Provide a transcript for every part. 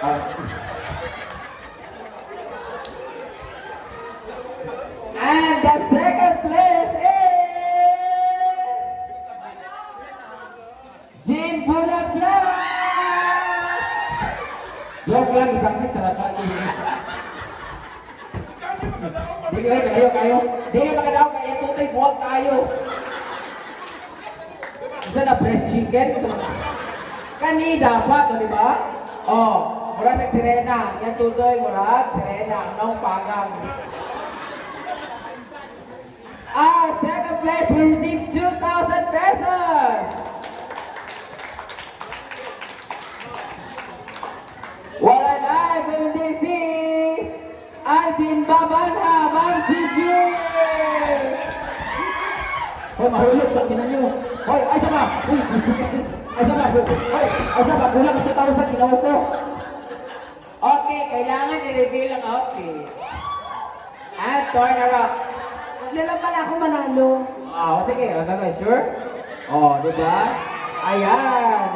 And the second place is Jean Bulaclan! Joke lang, i-practice talaga. Dili kayo. Dili makadaw kayo, tutay buwag tayo. Isa na press chicken. Kanida pa to, di ba? Oh, mura sa sirena. Yan tutoy, mura sirena. Nang pagang. Our second place will receive 2,000 pesos. Wala na, kundi si Alvin Babanha, Mansipyo! Hoy, mahulog, sakin na nyo. Hoy, ay sama! Uy, ay sama! Hoy, ay sama! Kulang kasi tao sa ginawa ko. Okay, kailangan i-reveal ang outfit. And turn around. Hindi lang pala ako manalo. Sige, sure? Diba? Ayan!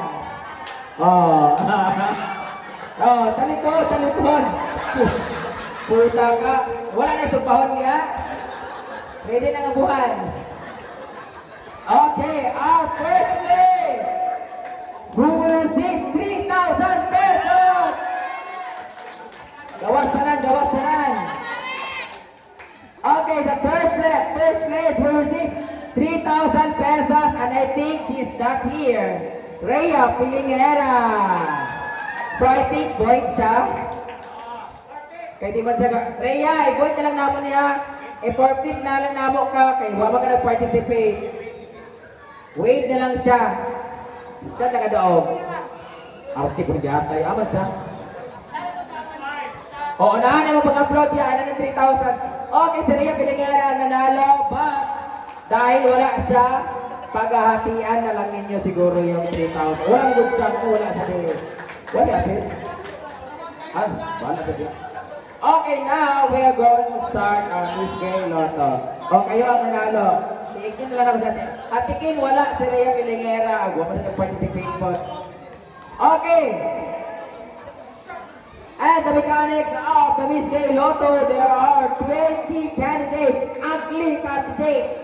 Talikod! Puta ka! Wala na supahon niya. Ready na nga buhan. Okay, our first place! Who will receive 3,000 pesos! Gawas tanan! Okay, the first place will receive 3,000 pesos and I think she's not here. Rhea Pilingera. So I think void siya. Kaya di ba siya, Rhea, i-void na lang naman niya. I-forfeit na lang namo ka, kaya wala ka nag-participate. Wait na lang siya. Siya nakadoog. Arti po diyatay. Ama siya. Oo, nahan na mo pag-upload niya. Ano ng 3,000? Okay, si Rhea Pilingera nanalo. But, dahil wala siya, paghahatian na lang ninyo siguro yung 3,000. Walang good sum ko, wala siya din. Wala siya. Wala siya. Okay, now we are going to start our Miss Gay Lotto. O, kayo ang nanalo. Tiikin na lang ako sa atin. At tikin, wala si Rhea Pilingera. Huwag mo na nag-participate po. Okay. And the mechanics of the Miss Gay Lotto, there are 20 candidates, ugly candidates.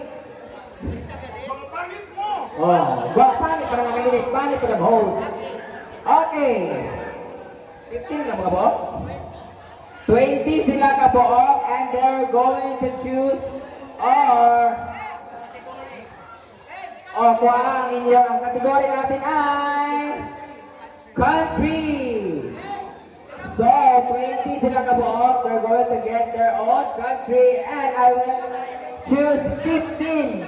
Pangit para ng candidates, pangit para ng host. Okay. 15 lang mga po. 20 sila kabuok and they're going to choose kung ang inyong kategory natin ay country. So, 20 sila kabuok, they're going to get their own country and I will choose 15.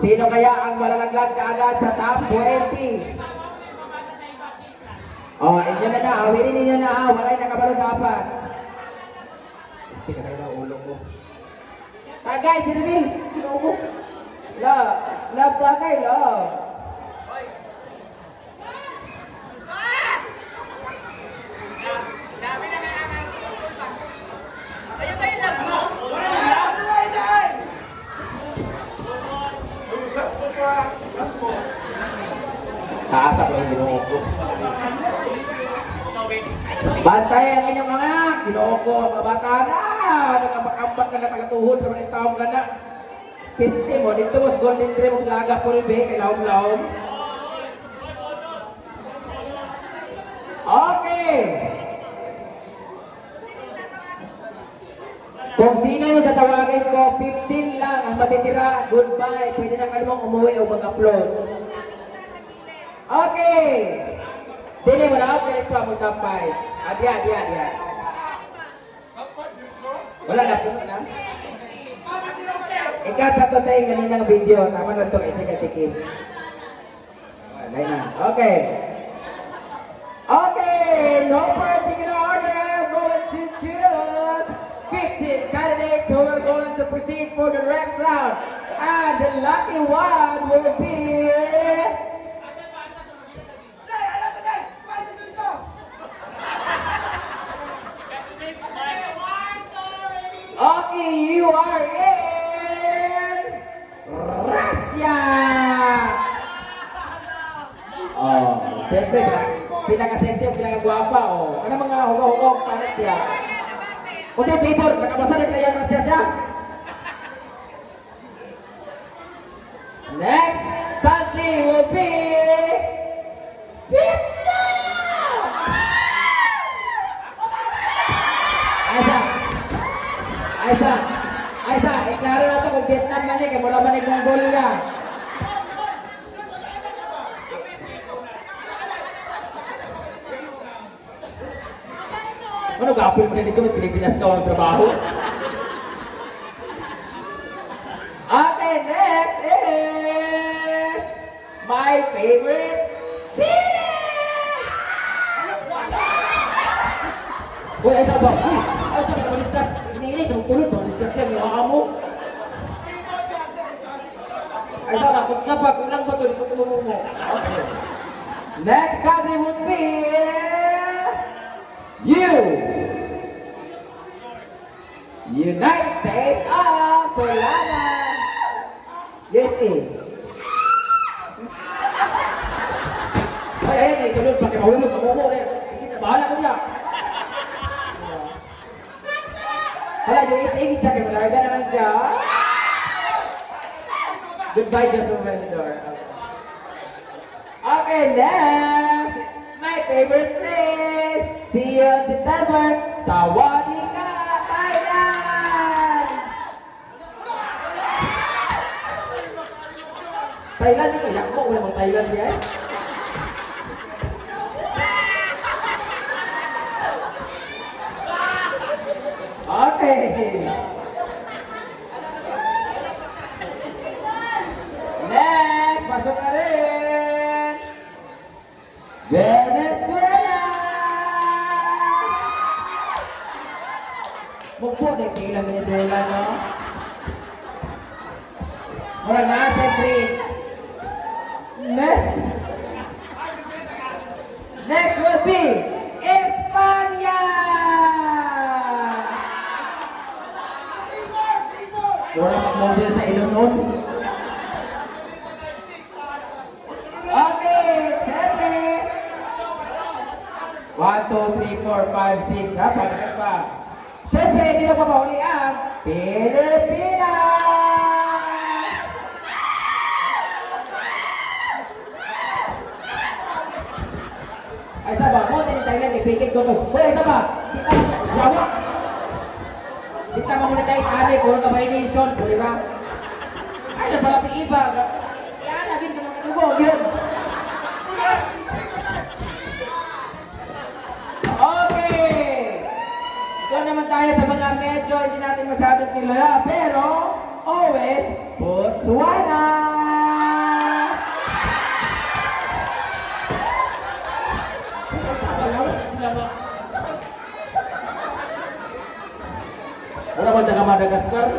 Sino kaya ang malalaglag kaagad sa top 20? Inyo na, awinin ninyo na, walay nakabalo dapat. Hindi ka na ulo ko. Tagay, sinabing! Ulo ko. Love tagay, love. Kaasap lang yung ginoo ko. Bantay ang inyong mga ginoo ko, mga bata na! Nagkamakambak ka na tagatuhod sa mga taong ka na. Kiste mo, dito mas golden dream mo laga pulbe, kay laom-laom. Okay! Kung sino yung tatawagin ko, 15 lang ang matitira. Goodbye. Pwede na kayo mong umuwi o mag-upload. Okay! Dili mo na ako kaya ito ang magkampay. Yan. Wala na po na. Ikat sa tayo kaninang video. Tama na ito kasi katikin. Wala na. Okay. No particular order. Going to choose 15 candidates who are going to proceed for the next round. And the lucky one will be... Okay, you are in Russia! Siyempre, pinaka-sexy o pinaka-guwapa, o. Ano mga hugaw-hugaw ang tanit siya? Kung siya, Bibor, nakapasa rin kaya na siya. Next country will be Vietnam! Aisa, iklaro na ito kung Vietnam man kaya mula man Mongolia. Ano gapon mo na dito, may Pilipinas ka ang trabaho? Okay, next is my favorite Chile! Uy, ay sa ba? Uy, ay sa ba? Balistas. Iniinit, ang tulad. Balistas yan, yung mga mo. Ay sa ba? Kung lang ba ito, dito tumulong mo. Okay. Next country would be you! United States of Solana! USA! Ay, tulad. Pakimahulog mo sa momo. Bahala ko niya. Hala, USA, hindi siya kayo malarga naman siya. Goodbye, just surrender. Okay, next. My favorite place. See you in September. Sawadika, Thailand! Thailand, ito. Yak mo, wala mong Thailand yan. Okay. Next, pasok na rin. Venezuela! Mugpo, nagkilang Venezuela, no? Mura na, siyempre. Next. Next will be Espanya! Wala mag-model sa Ilonon. Okay, siyempre. 1, 2, 3, 4, 5, 6. Ha, pagkat pa. Siyempre, hindi na papahuli ang Pilipinas! Ay, saba, mo, din Thailand, ipikit ko to. Uy, ay, saba, kita mo, yawa! Kita mo muna tayo, ane, puro ka by nation, puli ba? Ay, napalapit iba. Yan, naging ka mga dugo, yun. Okay! Ito naman tayo sa mga medyo hindi natin masyadong kilala, pero always Botswana! Wala ba taga Madagascar?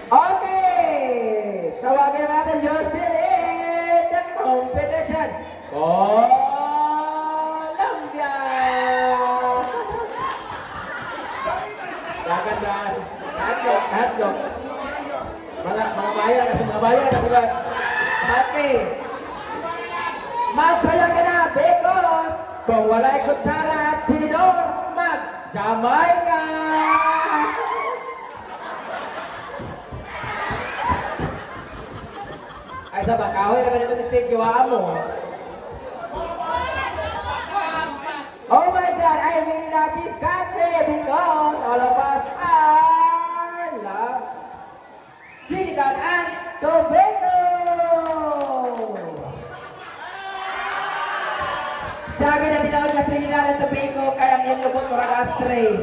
Okay! Tawagin natin you're still in the competition. Colombia! Gagandaan. Hatlog. Mga bayan na sila. Okay. Magsaya ka na, because kung wala'y kutsara at sinidor, mag-Jamaica! Ay, sa bakahoy naman ito na stage yung mo. Oh my God, I really love this country because all of us are love Trinidad and Tobago! Sabi na tinawag niya Trinidad and Tobago kaya ang yung lubot mo astray.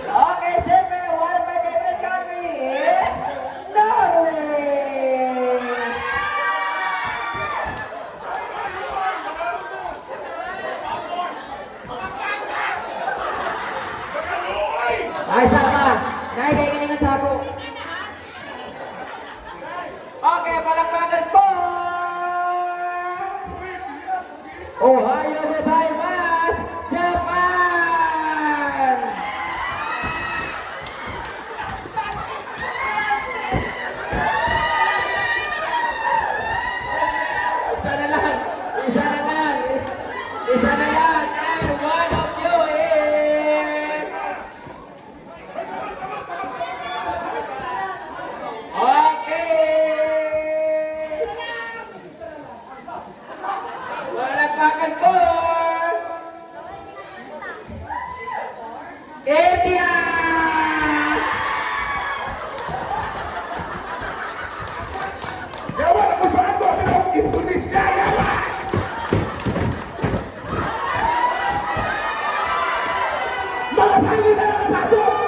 Okay, siyempre, one of my favorite country is Norway! Ay, sama! Naikay kaningan sa ako. Okay, palakpakan po! Ohio gozaimasu, Japan! India! Yawan ako sa ato, pero Indonesia, yawan! Mga pangin na nakapasok!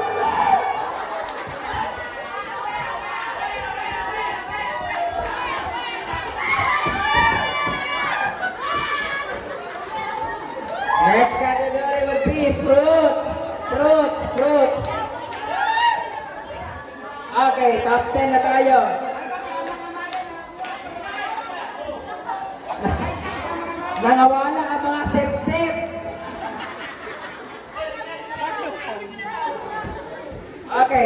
Next category would be fruit. Fruit, fruit. Okay, top 10 na tayo. Nangawala ang mga sip-sip. Okay.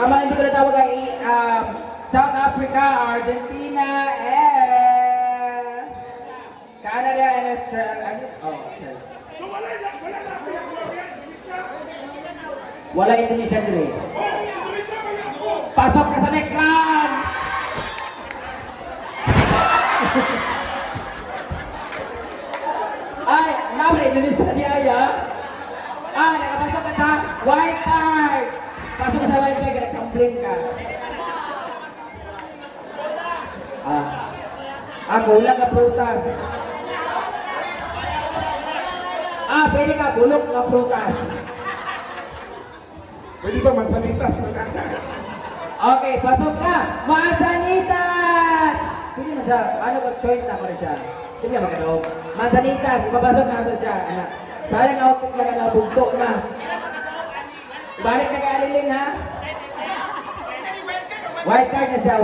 Ang mga hindi ko natawag ay South Africa, Argentina, and Canada and Australia. Oh, okay. Wala Indonesia dito. Pasok ka sa next round! Ay, naman Indonesia niya ya. Ay, nakapasok ka sa white card. Pasok sa white card, nag-complain ka. Kulang ka prutas. Pwede ka, bulok na prutas. Pwede ba mansanitas maganda? Okay, pasok ka! Manzanitas! Pwede mo siya, ano ba choice na ko rin siya? Pwede ka magkano? Manzanitas, ipapasok na ito siya. Sayang outfit ka na bugto na. Balik na ka-aliling ha? Wild card na siya,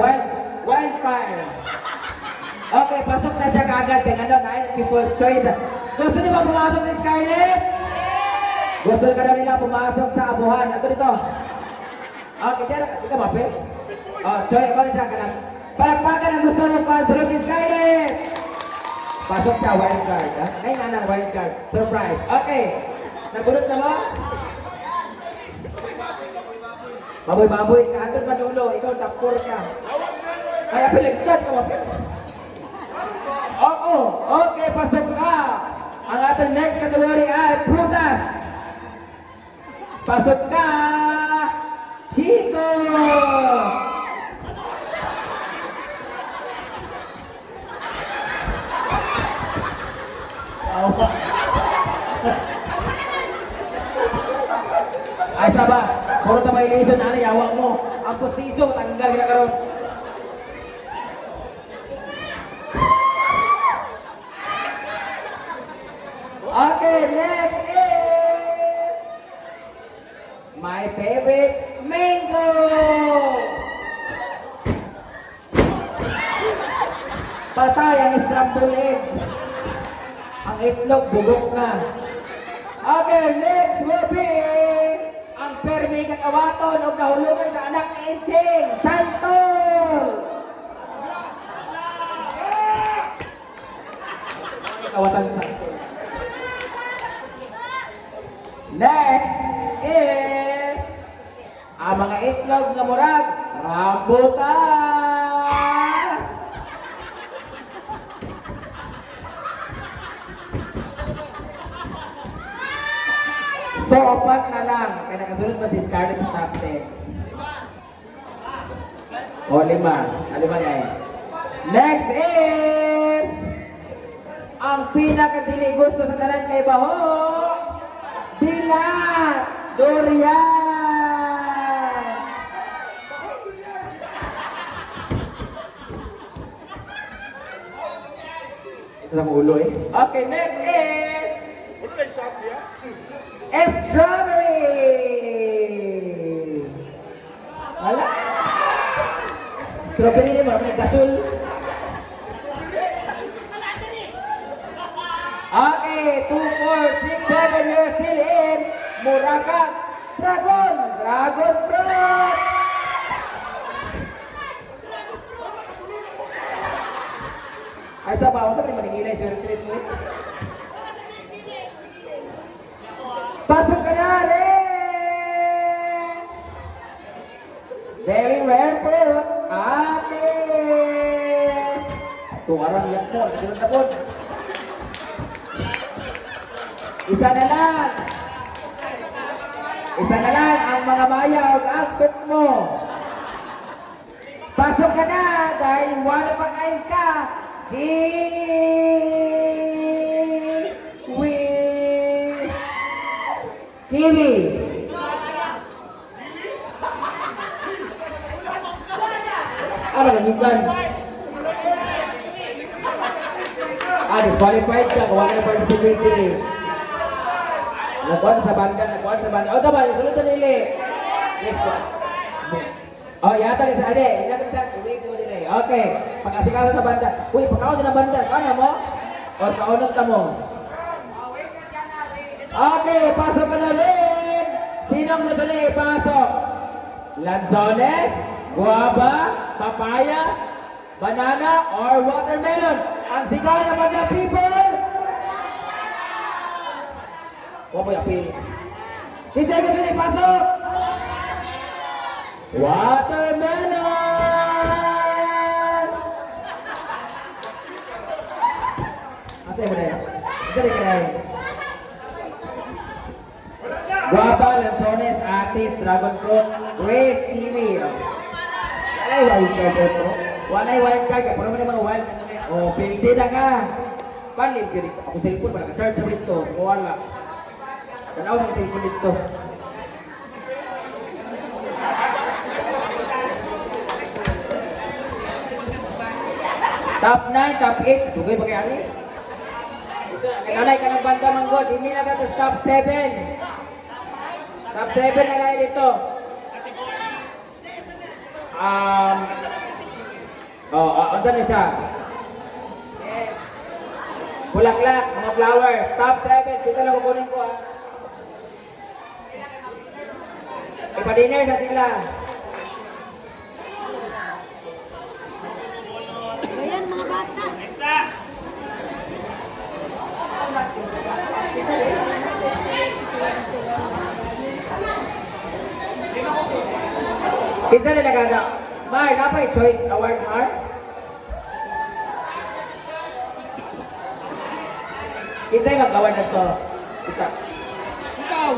wild card. Okay, pasok na siya kaagad. Tingnan dahil people's choice. Gusto niyo ba pumasok ni Scarlett? Gusto ka daw nila pumasok sa abuhan. Ako dito. Okay, diyan ka. Di ka mapit? Choy, ako na siya ka na. Palagpakan ang gusto mo pa. Sunod ni Scarlett. Pasok siya, wild card. Ay, nga wild card. Surprise. Okay. Nagulot na mo? Baboy-baboy ka. Hanggang manulo. Ikaw tapor ka. Kaya piligtad ka mapit. Oo. Okay, pasok ka. Ang ating next category ay prutas. Pasok ka. Chico. Ay, saba. Puro na violation na yawa mo. Ang pustiso, tanggal ka karon. Okay, next is my favorite mango. Patay ang scrambled egg. Ang itlog bugok na. Okay, next will be ang permi kakawaton o kahulugan sa anak ni Inching, Santol. Kawatan Santol. Next is ang mga itlog na murag rambutan. So, apat na lang. Kaya nakasunod pa si Scarlett sa top 10. O, 5. 5 niya eh. Next is ang pinakadili gusto sa talan kay Baho. Dilat! Durian! Ito lang ulo eh. Okay, next is strawberry! Wala? Strawberry niya, marami gasol. Okay, 2, 4, 6, 7, you're still in. Murakat, dragon fruit. Ay, sa bawang ito, maningilay sa street food. Pasok ka na, rin! Very rare fruit. Ate! Tuwarang yan po, nasunod na po. Isa na lang. Isa na lang ang mga bayaw at cook mo. Pasok ka na dahil wala pa kain ka. Kiwi. Ano na minsan? Disqualified ka. Kung wala na participate Nagkuhan sa banda. O, tama. Sulod na nili. Yes, po. Oh, yata ni sa ade. Ingat sa uwi ko nila. Okay. Pag-asikaso sa banda. Uy, pagkaon din ang banda. Kaya mo? O, kaunod ka mo. Okay, pasok ka na rin. Sinong natuloy pasok? Lanzones, guava, papaya, banana, or watermelon? Ang sigaw naman ng people! Huwag mo yapin. Isa ka tuloy pasok! Watermelon! Ate mo na yan. Dali ka na yan. Guava, lanzones, atis, dragon fruit, grape, kiwi. Ay, wild card ito. Walay wild card ka. Pero mo na mga wild card na. O, pildi na ka. Panlim ka dito. Ako cellphone pa. Naka-charge sa dito. Wala. Tanaw ng cellphone dito. Top 9, top 8. Dugay ba kaya ni? Nanay ka ng banda manggod. Hindi na ka top 7. Top 7 na kayo dito. Ando na siya. Yes. Bulaklak, mga flowers. Top 7. Dito lang kukunin ko, ha. Ipa-dinner na sila. Ayan, mga bata. Kita na nagada. Mar, dapat choice award, Mar? Kita yung mag-award na to. Kita. Ikaw.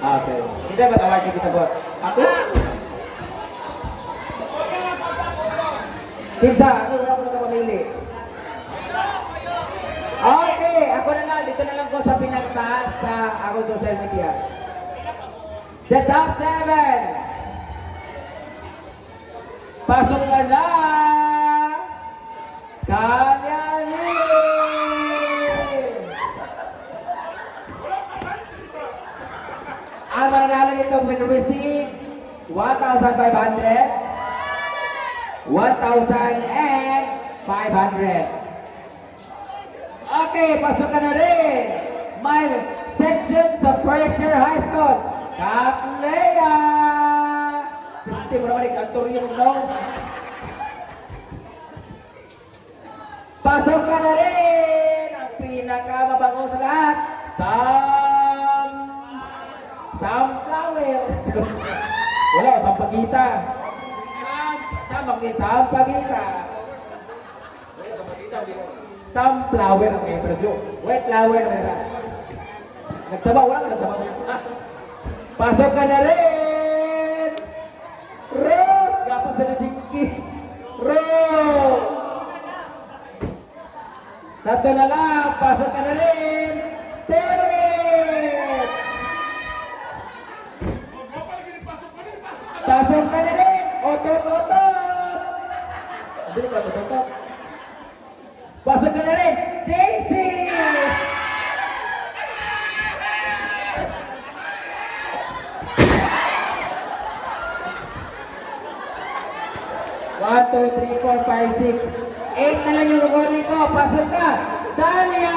Okay. Kita yung mag-award na kita po. Ako? Kinsa, ako wala ko na mamili. Okay, ako na lang. Dito na lang ko sa pinagtaas sa ako social media. The top 7. Pasok ka na! Kanyani! Ang mananalo nito will receive 1,500, 1,500. Okay, pasok ka na rin! May section sa Pressure High School. Kaplea! Hindi mo naman ikantor yung no. Pasok ka na rin! Ang pinakamabango sa lahat. Sunflower. Wala, sampagita. Sampagita. Sunflower ang may presyo. Wet flower ang may nagsabaw, wala ka nagsabaw. Pasok ka na rin! Rose! Gapos na nagsikki. Rose! Sato na lang, pasok ka na rin! Teres! Pasok ka na rin! Otot! Hindi ka otot. Pasok ka na rin! Daisy! One, two, three, four, five, six. 8 na lang yung lugonin ko. Pasok ka! Dalia!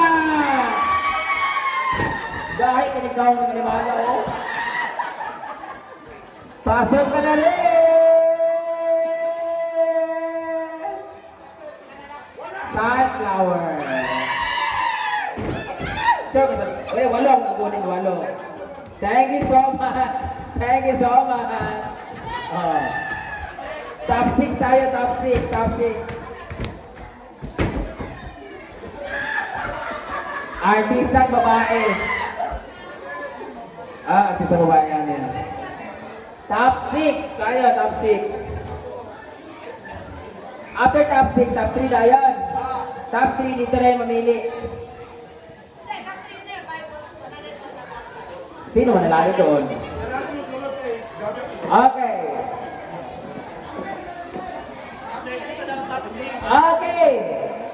Dahil kanikaw ng animala, oh. Pasok ka na rin! Sunflower. Wala, walo ang lugonin, walo. Thank you so much. Thank you so much. Oh. Top 6 tayo, top 6, top 6. Artistang babae. Artista babae namin. Top 6. Tayo, top 6. After top 6, top 3 tayo. Top 3, dito na yung mamili. Sino manalalo doon? Okay. Okay.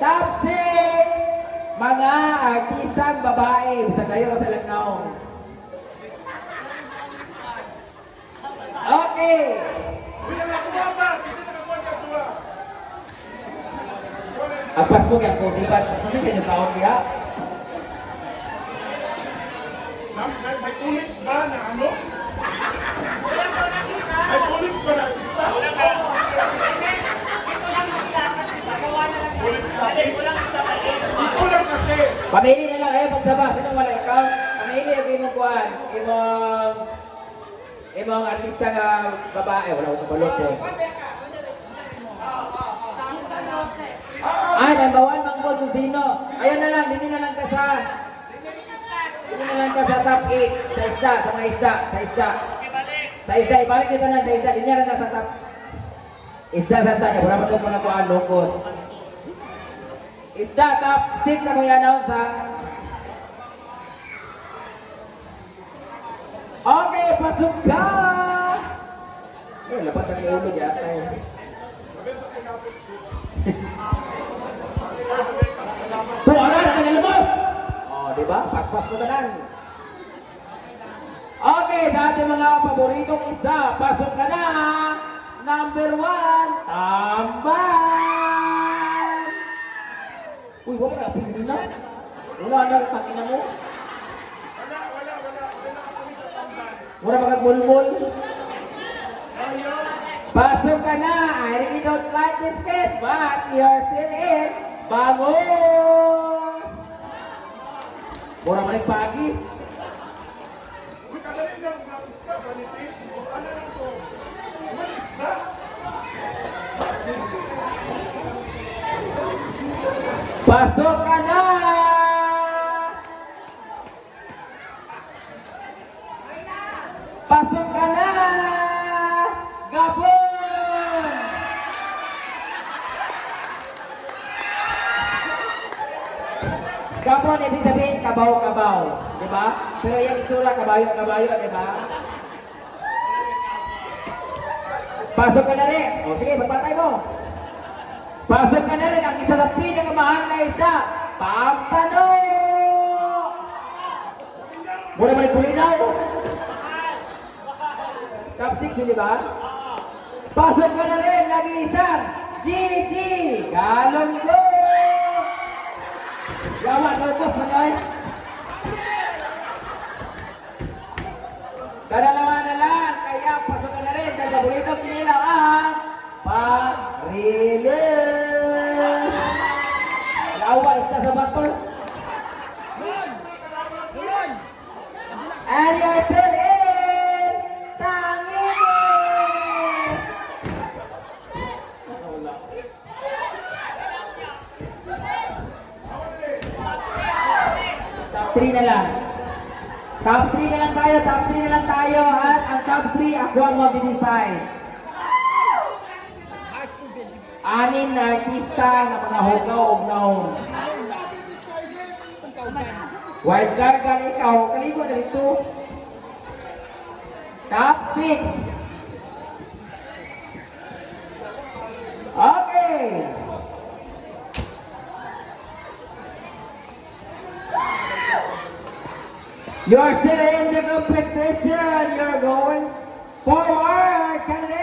Top 6. Mga artistang babae. Bisa kayo sa Langaw. Okay. Apas mo kaya kung ipas. Kasi kanya taon kaya. May units ba na ano? May units ba na artista? Ikaw lang kasi. Pamili na lang kayo pagsaba. Sino wala ikaw? Pamili ang imong kuhan. Imong artista nga babae. Wala ko sa balot eh. Ay, membawan manggod kung sino. Ayun na lang, hindi na lang ka sa... Hindi na lang ka sa top 8. Sa isa, sa mga isa. Sa isa. Sa isa, ibalik kita na sa isa. Hindi na lang ka sa top... Isda sa isa. Wala pa itong mga kuhan, locos. Isda, top 6 ako i-announce ha. Okay, pasok ka! Eh, lapat ang iulog yata eh. Tuwaran ka na lumos! Oh, di ba? Pakpas mo na lang. Okay, sa ating mga paboritong isda, pasok ka na! Number 1, tambay! Uy, wala ka, pili na. Wala na, pakina mo. Wala magagmulmul. Pasok ka na. I really don't like this case, but you're still in. Bangon! Mura balik pagi. Uy, kadalin lang na artista, ganiti. Ano lang to? Artista? Pasok ka na! Pasok ka na! Gabon! Gabon, ibig sabihin, kabaw-kabaw. Diba? Pero yung itsura, kabayo-kabayo, diba? Pasok ka na rin. O sige, magpatay mo. Pasok ka na rin. Ang isa sa pinakamahal na isda, pampano! Muna balik kulinaw. Top 6, di ba? Pasok ka na rin. Nag-iisang Gigi Galonggo! Yawa, locos mo yun. Kadalawa na lang. Kaya pasok ka na rin. Dahil paborito kinila ang Parilis. Yawa, isa sa bato. And you're still in Tangibig! Top 3 na lang. Top 3 na lang tayo, top 3 na lang tayo. At ang top 3, ako ang mag-decide. Anin na artista na mga hugaw o naon. Wild card ka ikaw, kaligo na ito. Top 6. Okay. You're still in the competition. You're going forward, candidate.